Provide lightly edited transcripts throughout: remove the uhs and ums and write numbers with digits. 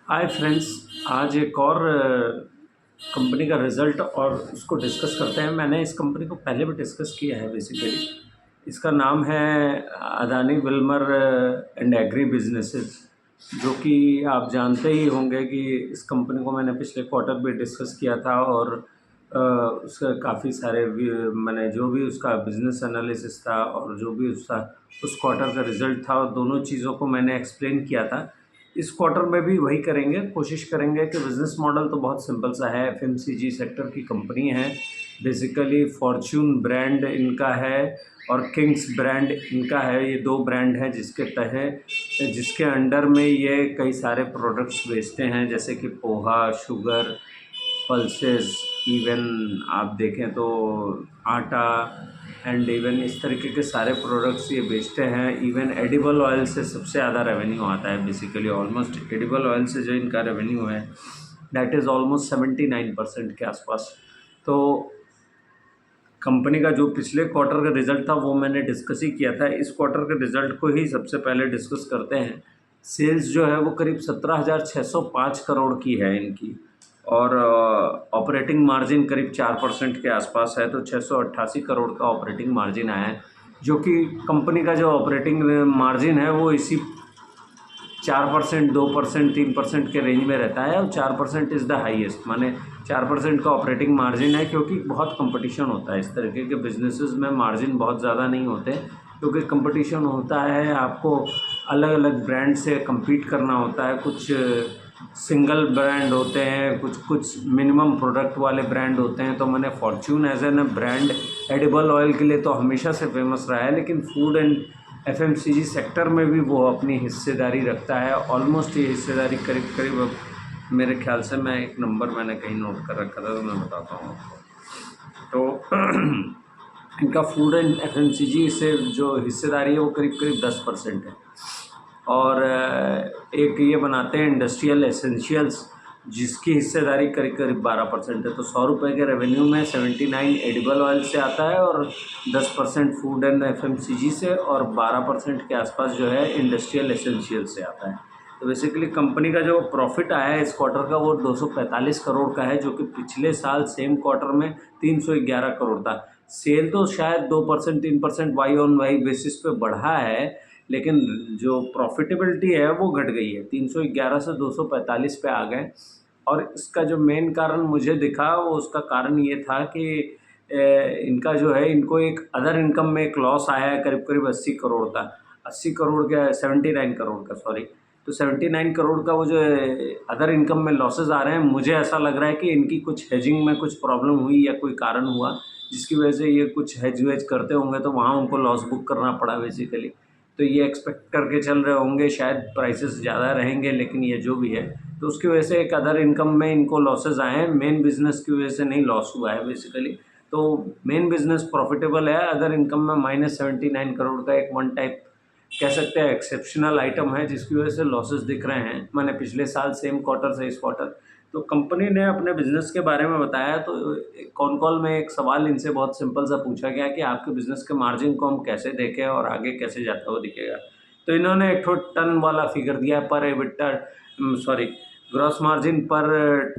Hi friends. आज एक और कंपनी का रिज़ल्ट और उसको डिस्कस करते हैं। मैंने इस कंपनी को पहले भी डिस्कस किया है बेसिकली। इसका नाम है Adani Wilmar and agri businesses, जो कि आप जानते ही होंगे कि इस कंपनी को मैंने पिछले क्वार्टर भी डिस्कस किया था और उसका काफ़ी सारे मैंने जो भी उसका बिजनेस एनालिसिस था और जो भी उसका उस क्वार्टर का रिज़ल्ट था, और दोनों चीज़ों को मैंने एक्सप्लेन किया था। इस क्वार्टर में भी वही करेंगे, कोशिश करेंगे कि बिज़नेस मॉडल तो बहुत सिंपल सा है। एफएमसीजी सेक्टर की कंपनी है, बेसिकली फॉर्च्यून ब्रांड इनका है और किंग्स ब्रांड इनका है। ये दो ब्रांड हैं जिसके अंडर में ये कई सारे प्रोडक्ट्स बेचते हैं, जैसे कि पोहा, शुगर, पल्सेस, इवन आप देखें तो आटा एंड इवन इस तरीके के सारे प्रोडक्ट्स ये बेचते हैं। इवन एडिबल ऑयल से सबसे ज़्यादा रेवेन्यू आता है। बेसिकली ऑलमोस्ट एडिबल ऑयल से जो इनका रेवेन्यू है दैट इज़ ऑलमोस्ट 79% के आसपास। तो कंपनी का जो पिछले क्वार्टर का रिज़ल्ट था वो मैंने डिस्कस ही किया था। इस क्वार्टर के रिज़ल्ट को ही सबसे पहले डिस्कस करते हैं। सेल्स जो है वो करीब 17,605 करोड़ की है इनकी, और ऑपरेटिंग मार्जिन करीब 4% के आसपास है। तो 688 करोड़ का ऑपरेटिंग मार्जिन आया है, जो कि कंपनी का जो ऑपरेटिंग मार्जिन है वो इसी 4%, 2%, 3% के रेंज में रहता है। और 4% इज़ द हाईएस्ट, माने 4% का ऑपरेटिंग मार्जिन है, क्योंकि बहुत कंपटीशन होता है। इस तरीके के बिजनेसेस में मार्जिन बहुत ज़्यादा नहीं होते, क्योंकि कंपटीशन होता है। आपको अलग अलग ब्रांड से compete करना होता है। कुछ सिंगल ब्रांड होते हैं, कुछ कुछ मिनिमम प्रोडक्ट वाले ब्रांड होते हैं। तो मैंने Fortune as an brand edible oil के लिए तो हमेशा से फेमस रहा है, लेकिन फूड एंड एफएमसीजी सेक्टर में भी वो अपनी हिस्सेदारी रखता है। ऑलमोस्ट ये हिस्सेदारी करीब करीब, अब मेरे ख्याल से, मैं एक नंबर मैंने कहीं नोट कर रखा था तो मैं बताता हूँ आपको। तो इनका फूड एंड एफएमसीजी से जो हिस्सेदारी है वो करीब करीब 10% है। और एक ये बनाते हैं इंडस्ट्रियल एसेंशियल्स, जिसकी हिस्सेदारी करीब करीब 12% है। तो 100 रुपये के रेवेन्यू में 79 एडिबल ऑयल से आता है और 10% फूड एंड एफएमसीजी से और 12% के आसपास जो है इंडस्ट्रियल एसेंशियल से आता है। तो बेसिकली कंपनी का जो प्रॉफिट आया है इस क्वार्टर का वो 245 करोड़ का है, जो कि पिछले साल सेम क्वार्टर में 311 करोड़ था। सेल तो शायद 2% 3% वाई ऑन वाई बेसिस पे बढ़ा है, लेकिन जो प्रॉफिटेबिलिटी है वो घट गई है। 311 से 245 पे आ गए। और इसका जो मेन कारण मुझे दिखा वो उसका कारण ये था कि इनका जो है, इनको एक अदर इनकम में एक लॉस आया है करीब करीब 80 करोड़ का। 80 करोड़ का, 79 करोड़ का, सॉरी। तो 79 करोड़ का वो जो अदर इनकम में लॉसेस आ रहे हैं, मुझे ऐसा लग रहा है कि इनकी कुछ हेजिंग में कुछ प्रॉब्लम हुई या कोई कारण हुआ जिसकी वजह से ये कुछ हेज वेज करते होंगे, तो वहाँ उनको लॉस बुक करना पड़ा बेसिकली। तो ये एक्सपेक्ट करके चल रहे होंगे शायद प्राइसेस ज़्यादा रहेंगे, लेकिन ये जो भी है तो उसकी वजह से एक अदर इनकम में इनको लॉसेस आए हैं। मेन बिजनेस की वजह से नहीं लॉस हुआ है बेसिकली। तो मेन बिजनेस प्रॉफिटेबल है। अदर इनकम में -79 करोड़ का एक वन टाइप कह सकते हैं एक्सेप्शनल आइटम है, जिसकी वजह से लॉसेस दिख रहे हैं, मैंने पिछले साल सेम क्वार्टर से इस क्वार्टर। तो कंपनी ने अपने बिजनेस के बारे में बताया। तो कॉन कॉल में एक सवाल इनसे बहुत सिंपल सा पूछा गया कि आपके बिजनेस के मार्जिन को हम कैसे देखें और आगे कैसे जाता हुआ दिखेगा। तो इन्होंने एक ठो टन वाला फिगर दिया पर एबिटा, सॉरी, ग्रॉस मार्जिन पर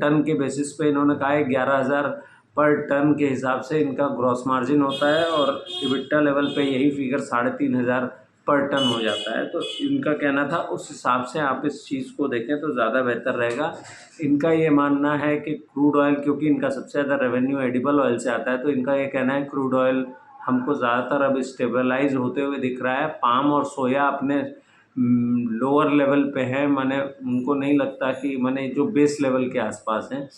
टन के बेसिस पे इन्होंने कहा है 11,000 पर टन के हिसाब से इनका ग्रॉस मार्जिन होता है, और एबिटा लेवल पे यही फिगर 3,500 पर टन हो जाता है। तो इनका कहना था उस हिसाब से आप इस चीज़ को देखें तो ज़्यादा बेहतर रहेगा। इनका ये मानना है कि क्रूड ऑयल, क्योंकि इनका सबसे ज़्यादा रेवेन्यू एडिबल ऑयल से आता है, तो इनका ये कहना है क्रूड ऑयल हमको ज़्यादातर अब स्टेबलाइज होते हुए दिख रहा है। पाम और सोया अपने लोअर लेवल पे है, माने उनको नहीं लगता कि, माने जो बेस लेवल के आसपास हैं।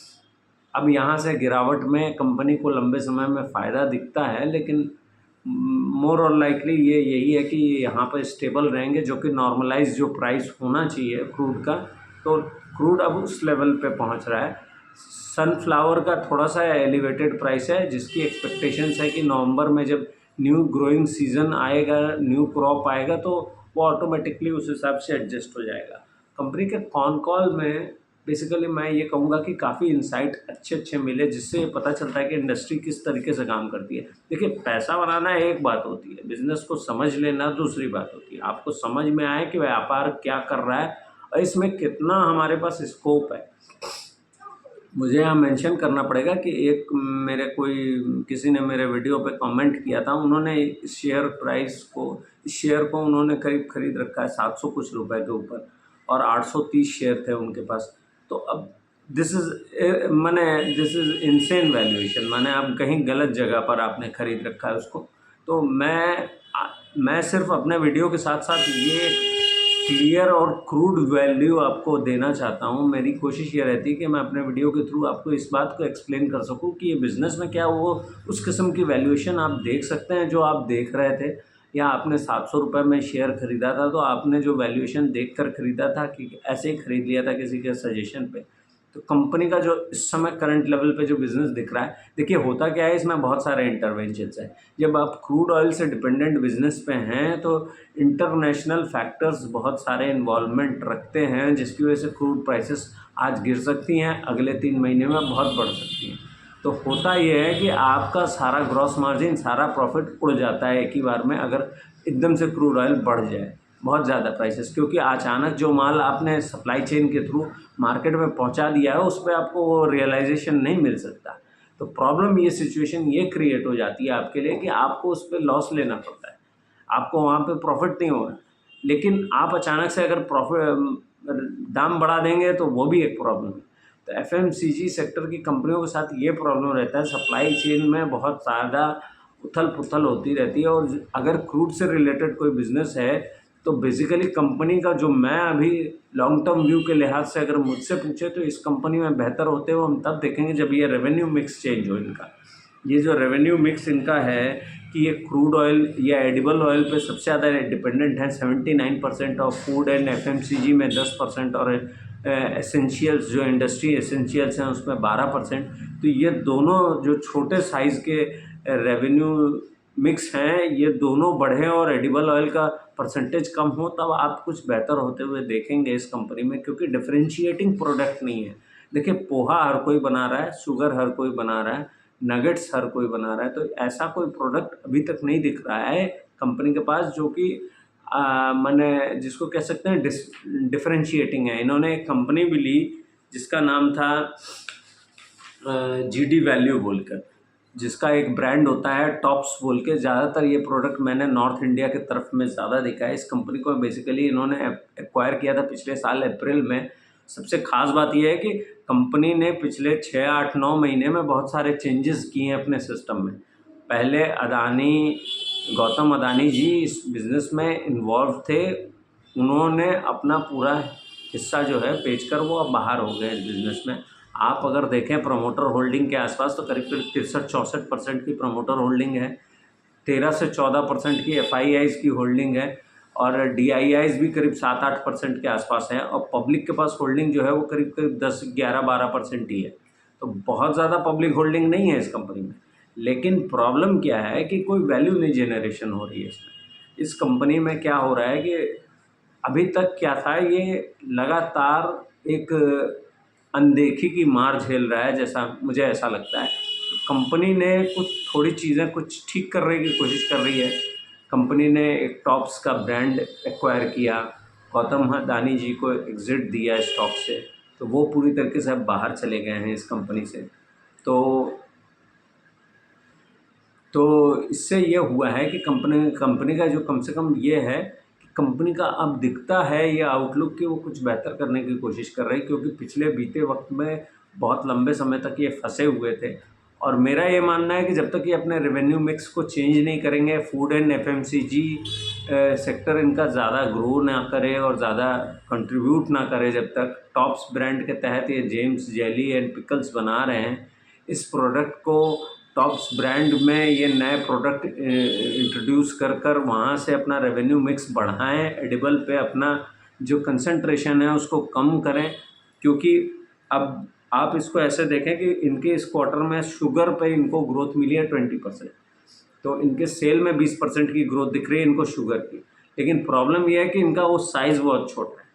अब यहाँ से गिरावट में कंपनी को लंबे समय में फ़ायदा दिखता है, लेकिन मोर और लाइकली ये यही है कि यहाँ पर स्टेबल रहेंगे, जो कि नॉर्मलाइज जो प्राइस होना चाहिए क्रूड का। तो क्रूड अब उस लेवल पे पहुँच रहा है। सनफ्लावर का थोड़ा सा एलिवेटेड प्राइस है, जिसकी एक्सपेक्टेशंस है कि नवंबर में जब न्यू ग्रोइंग सीज़न आएगा, न्यू क्रॉप आएगा, तो वो ऑटोमेटिकली उस हिसाब से एडजस्ट हो जाएगा। कंपनी के कॉन कॉल में बेसिकली मैं ये कहूँगा कि काफ़ी इंसाइट अच्छे अच्छे मिले, जिससे ये पता चलता है कि इंडस्ट्री किस तरीके से काम करती है। देखिए, पैसा बनाना एक बात होती है, बिज़नेस को समझ लेना दूसरी बात होती है। आपको समझ में आए कि व्यापार क्या कर रहा है और इसमें कितना हमारे पास स्कोप है। मुझे यहाँ मेंशन करना पड़ेगा कि एक मेरे किसी ने मेरे वीडियो पे कमेंट किया था, उन्होंने इस शेयर को उन्होंने करीब खरीद रखा है 700 कुछ रुपए के ऊपर, और 830 शेयर थे उनके पास। तो अब दिस इज़ इनसेन वैल्यूएशन, माने आप कहीं गलत जगह पर आपने खरीद रखा है उसको। तो मैं सिर्फ अपने वीडियो के साथ साथ ये क्लियर और क्रूड वैल्यू आपको देना चाहता हूँ। मेरी कोशिश ये रहती है कि मैं अपने वीडियो के थ्रू आपको इस बात को एक्सप्लेन कर सकूँ कि ये बिज़नेस में क्या वो उस किस्म की वैल्यूएशन आप देख सकते हैं जो आप देख रहे थे, या आपने 700 रुपये में शेयर ख़रीदा था तो आपने जो वैल्यूएशन देख कर ख़रीदा था कि ऐसे ही ख़रीद लिया था किसी के सजेशन पे। तो कंपनी का जो इस समय करंट लेवल पे जो बिज़नेस दिख रहा है, देखिए होता क्या है, इसमें बहुत सारे इंटरवेंशंस हैं। जब आप क्रूड ऑयल से डिपेंडेंट बिज़नेस पे हैं तो इंटरनेशनल फैक्टर्स बहुत सारे इन्वॉल्वमेंट रखते हैं, जिसकी वजह से क्रूड प्राइसेस आज गिर सकती हैं, अगले 3 महीने में बहुत बढ़ सकती हैं। तो होता ये है कि आपका सारा ग्रॉस मार्जिन, सारा प्रॉफिट उड़ जाता है एक ही बार में, अगर एकदम से क्रूड ऑयल बढ़ जाए बहुत ज़्यादा प्राइसेस, क्योंकि अचानक जो माल आपने सप्लाई चेन के थ्रू मार्केट में पहुंचा दिया है उस पर आपको वो रियलाइजेशन नहीं मिल सकता। तो प्रॉब्लम ये सिचुएशन ये क्रिएट हो जाती है आपके लिए कि आपको उस पर लॉस लेना पड़ता है, आपको वहाँ पे प्रॉफिट नहीं होगा। लेकिन आप अचानक से अगर दाम बढ़ा देंगे तो वो भी एक प्रॉब्लम है। तो एफएमसीजी सेक्टर की कंपनियों के साथ ये प्रॉब्लम रहता है, सप्लाई चेन में बहुत ज़्यादा उथल पुथल होती रहती है। और अगर क्रूड से रिलेटेड कोई बिज़नेस है तो बेसिकली कंपनी का जो, मैं अभी लॉन्ग टर्म व्यू के लिहाज से अगर मुझसे पूछे तो इस कंपनी में बेहतर होते हुए हम तब देखेंगे जब ये रेवेन्यू मिक्स चेंज हो इनका। ये जो रेवेन्यू मिक्स इनका है कि ये क्रूड ऑयल या एडिबल ऑयल पे सबसे ज़्यादा डिपेंडेंट है, 79% ऑफ फूड एंड एफएमसीजी में 10%, और एसेंशियल्स जो इंडस्ट्री एसेंशियल्स हैं उसमें 12%। तो ये दोनों जो छोटे साइज़ के रेवेन्यू मिक्स हैं, ये दोनों बढ़े और एडिबल ऑयल का परसेंटेज कम हो, तब आप कुछ बेहतर होते हुए देखेंगे इस कंपनी में, क्योंकि डिफरेंशिएटिंग प्रोडक्ट नहीं है। देखिए पोहा हर कोई बना रहा है, शुगर हर कोई बना रहा है, नगेट्स हर कोई बना रहा है, तो ऐसा कोई प्रोडक्ट अभी तक नहीं दिख रहा है कंपनी के पास जो कि माने जिसको कह सकते हैं डिफरेंशिएटिंग है। इन्होंने एक कंपनी भी ली जिसका नाम था जीडी वैल्यू बोलकर, जिसका एक ब्रांड होता है टॉप्स बोल के। ज़्यादातर ये प्रोडक्ट मैंने नॉर्थ इंडिया के तरफ में ज़्यादा देखा है। इस कंपनी को बेसिकली इन्होंने एक्वायर किया था पिछले साल अप्रैल में। सबसे ख़ास बात यह है कि कंपनी ने पिछले 6, 8, 9 महीने में बहुत सारे चेंजेस किए हैं अपने सिस्टम में। पहले गौतम अदानी जी इस बिज़नेस में इन्वॉल्व थे, उन्होंने अपना पूरा हिस्सा जो है बेचकर वो अब बाहर हो गए इस बिज़नेस में। आप अगर देखें प्रमोटर होल्डिंग के आसपास तो करीब 63-64% की प्रमोटर होल्डिंग है, 13 से 14% की एफआईआईज़ की होल्डिंग है, और डीआईआईज़ भी करीब 7-8% के आसपास है, और पब्लिक के पास होल्डिंग जो है वो करीब 10, 11, 12% ही है। तो बहुत ज़्यादा पब्लिक होल्डिंग नहीं है इस कंपनी में। लेकिन प्रॉब्लम क्या है कि कोई वैल्यू नहीं जनरेशन हो रही है इसमें। इस कंपनी में क्या हो रहा है कि अभी तक क्या था, ये लगातार एक अनदेखी की मार झेल रहा है, जैसा मुझे ऐसा लगता है। कंपनी ने थोड़ी चीज़ें कुछ ठीक करने की कोशिश कर रही है। कंपनी ने एक टॉप्स का ब्रांड एक्वायर किया, गौतम अदानी जी को एग्ज़िट दिया स्टॉक से, तो वो पूरी तरीके से अब बाहर चले गए हैं इस कंपनी से। तो इससे ये हुआ है कि कंपनी का जो कम से कम ये है कि कंपनी का अब दिखता है ये आउटलुक कि वो कुछ बेहतर करने की कोशिश कर रही है, क्योंकि पिछले बीते वक्त में बहुत लंबे समय तक ये फंसे हुए थे। और मेरा ये मानना है कि जब तक ये अपने रेवेन्यू मिक्स को चेंज नहीं करेंगे, फूड एंड एफएमसीजी सेक्टर इनका ज़्यादा ग्रो ना करे और ज़्यादा कंट्रीब्यूट ना करे, जब तक टॉप्स ब्रांड के तहत ये जेम्स जेली एंड पिकल्स बना रहे हैं, इस प्रोडक्ट को टॉप्स ब्रांड में ये नए प्रोडक्ट इंट्रोड्यूस कर वहाँ से अपना रेवेन्यू मिक्स बढ़ाएं, एडिबल पे अपना जो कंसंट्रेशन है उसको कम करें। क्योंकि अब आप इसको ऐसे देखें कि इनके इस क्वार्टर में शुगर पे इनको ग्रोथ मिली है 20%, तो इनके सेल में 20% की ग्रोथ दिख रही है इनको शुगर की। लेकिन प्रॉब्लम ये है कि इनका वो साइज़ बहुत छोटा है।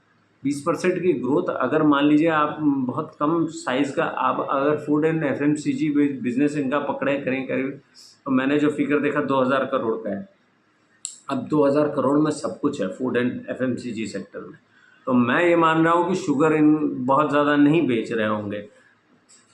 20% की ग्रोथ, अगर मान लीजिए आप बहुत कम साइज़ का आप अगर फूड एंड एफएमसीजी बिज़नेस इनका पकड़े करें करीब, तो मैंने जो फिगर देखा 2000 करोड़ का है। अब 2000 करोड़ में सब कुछ है फूड एंड एफएमसीजी सेक्टर में। तो मैं ये मान रहा हूँ कि शुगर इन बहुत ज़्यादा नहीं बेच रहे होंगे।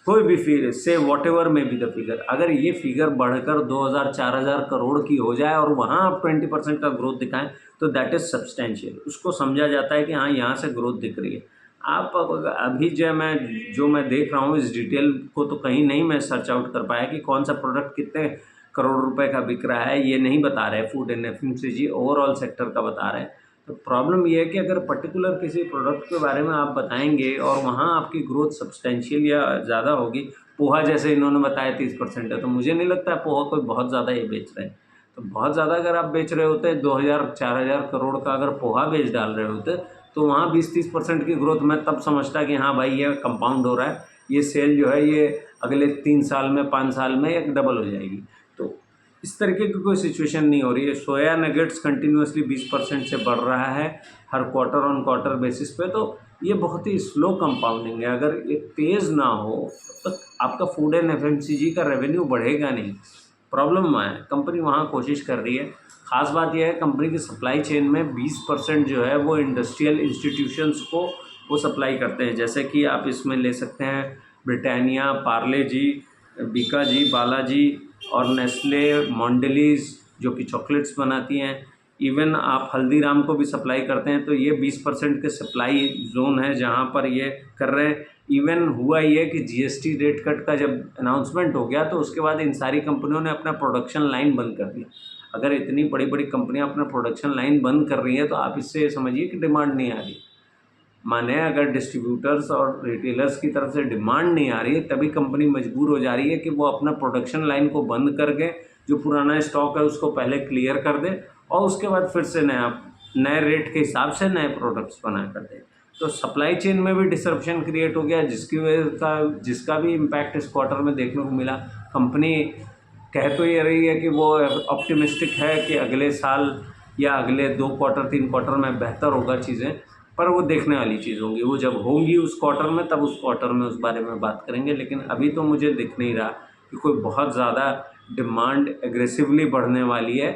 कोई भी फिगर से वॉट एवर में बी द फिगर, अगर ये फिगर बढ़कर 2000-4000 करोड़ की हो जाए और वहाँ आप 20% का ग्रोथ दिखाएं तो दैट इज़ सब्सटेंशियल, उसको समझा जाता है कि हाँ यहाँ से ग्रोथ दिख रही है। आप अभी जो मैं देख रहा हूँ इस डिटेल को तो कहीं नहीं मैं सर्च आउट कर पाया कि कौन सा प्रोडक्ट कितने करोड़ रुपए का बिक रहा है, ये नहीं बता रहे। Food and FMCG overall sector का बता रहे हैं। तो प्रॉब्लम ये है कि अगर पर्टिकुलर किसी प्रोडक्ट के बारे में आप बताएंगे और वहाँ आपकी ग्रोथ सब्सटेंशियल या ज़्यादा होगी, पोहा जैसे इन्होंने बताया 30% है, तो मुझे नहीं लगता है पोहा कोई बहुत ज़्यादा ये बेच रहे हैं। तो बहुत ज़्यादा अगर आप बेच रहे होते 2000-4000 करोड़ का अगर पोहा बेच डाल रहे होते तो वहाँ 20-30% की ग्रोथ मैं तब समझता कि हाँ भाई ये कंपाउंड हो रहा है, ये सेल जो है ये अगले 3 साल में 5 साल में एक डबल हो जाएगी। तो इस तरीके की कोई सिचुएशन नहीं हो रही है। सोया नगेट्स कंटिन्यूसली 20% से बढ़ रहा है हर क्वार्टर ऑन क्वार्टर बेसिस पे, तो ये बहुत ही स्लो कंपाउंडिंग है। अगर ये तेज़ ना हो तब तक आपका फूड एंड एफएमसीजी का रेवेन्यू बढ़ेगा नहीं। प्रॉब्लम वहाँ है, कंपनी वहाँ कोशिश कर रही है। ख़ास बात यह है कंपनी की सप्लाई चेन में 20% जो है वो इंडस्ट्रियल इंस्टीट्यूशंस को वो सप्लाई करते हैं। जैसे कि आप इसमें ले सकते हैं ब्रिटानिया, पार्ले जी, बीका जी, बालाजी और नेस्ले, मॉन्डेलीज़ जो कि चॉकलेट्स बनाती हैं। इवन आप हल्दीराम को भी सप्लाई करते हैं, तो ये 20% के सप्लाई ज़ोन है जहाँ पर ये कर रहे हैं। इवन हुआ ये कि जीएसटी रेट कट का जब अनाउंसमेंट हो गया तो उसके बाद इन सारी कंपनियों ने अपना प्रोडक्शन लाइन बंद कर दिया। अगर इतनी बड़ी बड़ी कंपनियां अपना प्रोडक्शन लाइन बंद कर रही हैं तो आप इससे समझिए कि डिमांड नहीं आ रही। माने अगर डिस्ट्रीब्यूटर्स और रिटेलर्स की तरफ से डिमांड नहीं आ रही है तभी कंपनी मजबूर हो जा रही है कि वो अपना प्रोडक्शन लाइन को बंद करके जो पुराना स्टॉक है उसको पहले क्लियर कर दे और उसके बाद फिर से नए रेट के हिसाब से नए प्रोडक्ट्स बना कर दे। तो सप्लाई चेन में भी डिसरप्शन क्रिएट हो गया जिसका भी इम्पैक्ट इस क्वार्टर में देखने को मिला। कंपनी कह तो ये रही है कि वो ऑप्टिमिस्टिक है कि अगले साल या अगले 2 क्वार्टर 3 क्वार्टर में बेहतर होगा चीज़ें, पर वो देखने वाली चीज़ होंगी। वो जब होंगी उस क्वार्टर में तब उस क्वार्टर में उस बारे में बात करेंगे। लेकिन अभी तो मुझे दिख नहीं रहा कि कोई बहुत ज़्यादा डिमांड एग्रेसिवली बढ़ने वाली है।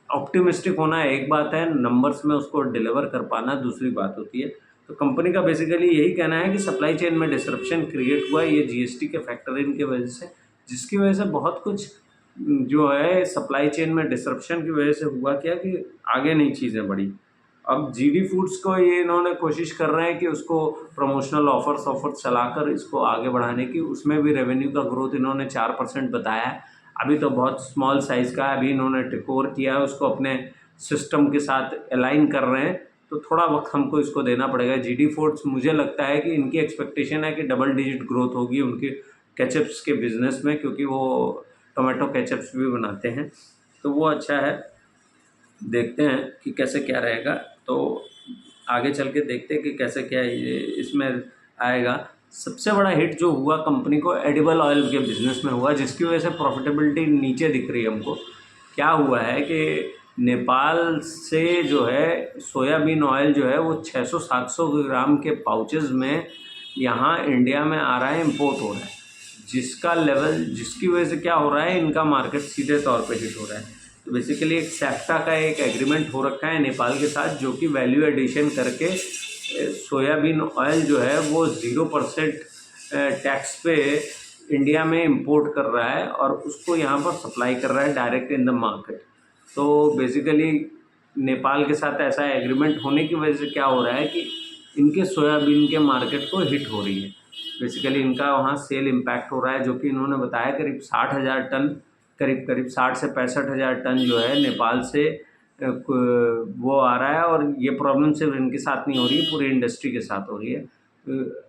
ऑप्टिमिस्टिक होना एक बात है, नंबर्स में उसको डिलीवर कर पाना दूसरी बात होती है। तो कंपनी का बेसिकली यही कहना है कि सप्लाई चेन में डिसरप्शन क्रिएट हुआ है ये जीएसटी के फैक्टर इन की वजह से, जिसकी वजह से बहुत कुछ जो है सप्लाई चेन में डिसरप्शन की वजह से हुआ क्या कि आगे नहीं चीज़ें बढ़ी। अब जीडी फूड्स को ये इन्होंने कोशिश कर रहे हैं कि उसको प्रमोशनल ऑफर्स चलाकर इसको आगे बढ़ाने की, उसमें भी रेवेन्यू का ग्रोथ इन्होंने 4% बताया है। अभी तो बहुत स्मॉल साइज़ का है, अभी इन्होंने टेक ओवर किया है, उसको अपने सिस्टम के साथ अलाइन कर रहे हैं, तो थोड़ा वक्त हमको इसको देना पड़ेगा। जीडी फूड्स मुझे लगता है कि इनकी एक्सपेक्टेशन है कि डबल डिजिट ग्रोथ होगी उनके केचप्स के बिज़नेस में, क्योंकि वो टोमेटो केचप्स भी बनाते हैं, तो वो अच्छा है। देखते हैं कि कैसे क्या रहेगा, तो आगे चल के देखते हैं कि कैसे क्या ये इसमें आएगा। सबसे बड़ा हिट जो हुआ कंपनी को एडिबल ऑयल के बिज़नेस में हुआ, जिसकी वजह से प्रॉफिटेबिलिटी नीचे दिख रही है हमको। क्या हुआ है कि नेपाल से जो है सोयाबीन ऑयल जो है वो 600-700 ग्राम के पाउचेस में यहाँ इंडिया में आ रहा है, इम्पोर्ट हो रहा है, जिसका लेवल जिसकी वजह से क्या हो रहा है, इनका मार्केट सीधे तौर पे हिट हो रहा है। तो बेसिकली एक सैफ्टा का एक एग्रीमेंट हो रखा है नेपाल के साथ, जो कि वैल्यू एडिशन करके सोयाबीन ऑयल जो है वो 0% टैक्स पे इंडिया में इंपोर्ट कर रहा है और उसको यहाँ पर सप्लाई कर रहा है डायरेक्ट इन द मार्केट। तो बेसिकली नेपाल के साथ ऐसा एग्रीमेंट होने की वजह से क्या हो रहा है कि इनके सोयाबीन के मार्केट को हिट हो रही है। बेसिकली इनका वहाँ सेल इम्पैक्ट हो रहा है, जो कि इन्होंने बताया करीब 60,000 टन, करीब 60 से 65,000 टन जो है नेपाल से वो आ रहा है। और ये प्रॉब्लम सिर्फ इनके साथ नहीं हो रही है, पूरी इंडस्ट्री के साथ हो रही है।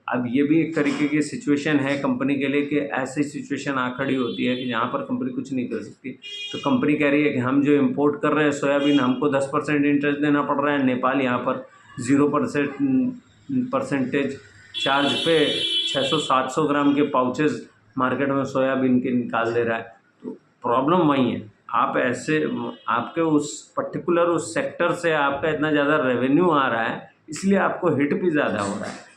अब ये भी एक तरीके की सिचुएशन है कंपनी के लिए कि ऐसी सिचुएशन आ खड़ी होती है कि जहाँ पर कंपनी कुछ नहीं कर सकती। तो कंपनी कह रही है कि हम जो इंपोर्ट कर रहे हैं सोयाबीन, हमको 10% इंटरेस्ट देना पड़ रहा है, नेपाल यहाँ पर 0% परसेंटेज चार्ज पे 600-700 ग्राम के पाउचेस मार्केट में सोयाबीन के निकाल दे रहा है। तो प्रॉब्लम वही है, आप ऐसे आपके उस पर्टिकुलर उस सेक्टर से आपका इतना ज़्यादा रेवेन्यू आ रहा है, इसलिए आपको हिट भी ज़्यादा हो रहा है।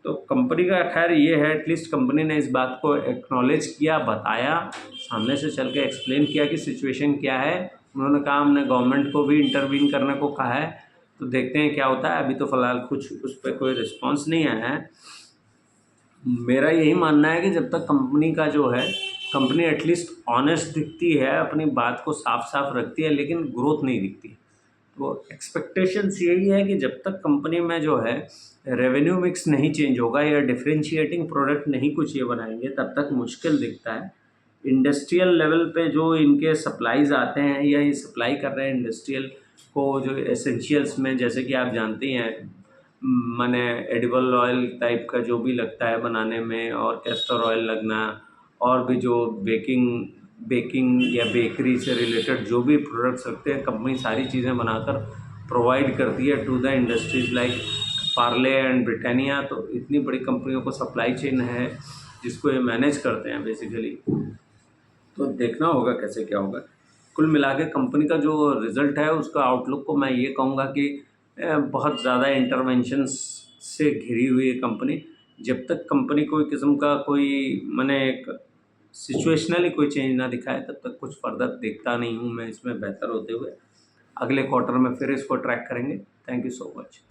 तो कंपनी का खैर ये है, एटलीस्ट कंपनी ने इस बात को एक्नॉलेज किया, बताया, सामने से चल के एक्सप्लेन किया कि सिचुएशन क्या है। उन्होंने कहा हमने गवर्नमेंट को भी इंटरवीन करने को कहा है, तो देखते हैं क्या होता है। अभी तो फ़िलहाल कुछ उस पे कोई रिस्पॉन्स नहीं आया है। मेरा यही मानना है कि जब तक कंपनी का जो है, कंपनी एटलीस्ट ऑनेस्ट दिखती है, अपनी बात को साफ-साफ रखती है, लेकिन ग्रोथ नहीं दिखती। तो एक्सपेक्टेशंस यही है कि जब तक कंपनी में जो है रेवेन्यू मिक्स नहीं चेंज होगा या डिफरेंशिएटिंग प्रोडक्ट नहीं कुछ ये बनाएँगे, तब तक मुश्किल दिखता है। इंडस्ट्रियल लेवल पे जो इनके सप्लाईज़ आते हैं या ये सप्लाई कर रहे हैं इंडस्ट्रियल को, जो एसेंशियल्स में, जैसे कि आप जानते ही हैं, माने एडिबल ऑयल टाइप का जो भी लगता है बनाने में, और कैस्टर ऑयल लगना, और भी जो बेकिंग बेकिंग या बेकरी से रिलेटेड जो भी प्रोडक्ट्स लगते हैं, कंपनी सारी चीज़ें बनाकर प्रोवाइड करती है to the industries like Parle and Britannia. तो इतनी बड़ी कंपनियों को सप्लाई चेन है जिसको ये मैनेज करते हैं बेसिकली। तो देखना होगा कैसे क्या होगा। कुल मिला के कंपनी का जो रिज़ल्ट है, उसका आउटलुक को मैं ये कहूँगा कि बहुत ज़्यादा इंटरवेंशंस से घिरी हुई है कंपनी। जब तक कंपनी कोई किस्म का कोई माने एक सिचुएशनली कोई चेंज ना दिखाए, तब तक कुछ फ़र्दर देखता नहीं हूँ मैं इसमें बेहतर होते हुए। अगले क्वार्टर में फिर इसको ट्रैक करेंगे। Thank you so much.